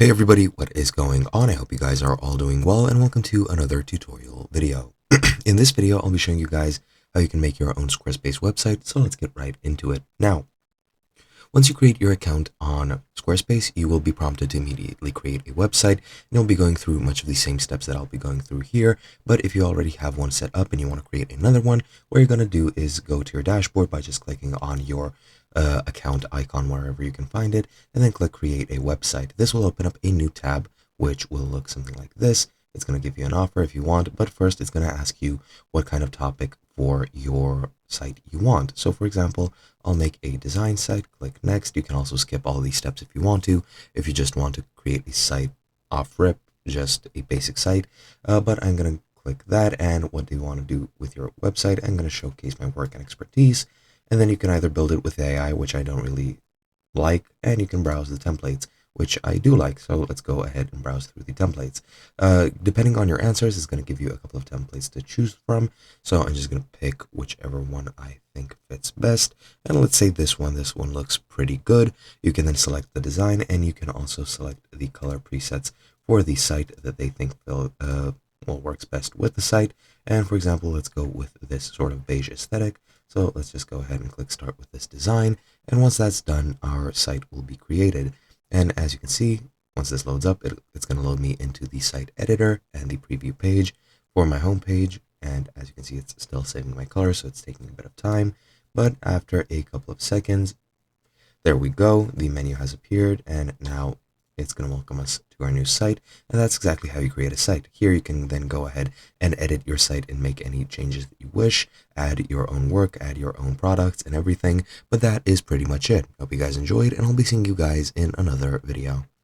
Hey everybody, what is going on? I hope you guys are all doing well and welcome to another tutorial video. In this video, I'll be showing you guys how you can make your own Squarespace website, so let's get right into it. Now, once you create your account on Squarespace, you will be prompted to immediately create a website, and you'll be going through much of the same steps that I'll be going through here. But if you already have one set up and you want to create another one, what you're going to do is go to your dashboard by just clicking on your account icon wherever you can find it, and then click create a website. This will open up a new tab, which will look something like this. It's going to give you an offer if you want, but first it's going to ask you what kind of topic for your site you want. So for example, I'll make a design site, click next. You can also skip all these steps if you want to, if you just want to create a site off rip, just a basic site. But I'm going to click that, and what do you want to do with your website? I'm going to showcase my work and expertise, and then you can either build it with AI, which I don't really like, and you can browse the templates, which I do like. So let's go ahead and browse through the templates. Depending on your answers, it's going to give you a couple of templates to choose from. So I'm just going to pick whichever one I think fits best. And let's say this one. This one looks pretty good. You can then select the design, and you can also select the color presets for the site that they think works best with the site. And for example, let's go with this sort of beige aesthetic. So let's just go ahead and click start with this design. And once that's done, our site will be created. And as you can see, once this loads up, it's going to load me into the site editor and the preview page for my home page. And as you can see, it's still saving my color, so it's taking a bit of time. But after a couple of seconds, there we go. The menu has appeared, and now it's going to welcome us to our new site. And that's exactly how you create a site. Here you can then go ahead and edit your site and make any changes that you wish, add your own work, add your own products and everything. But that is pretty much it. Hope you guys enjoyed, and I'll be seeing you guys in another video.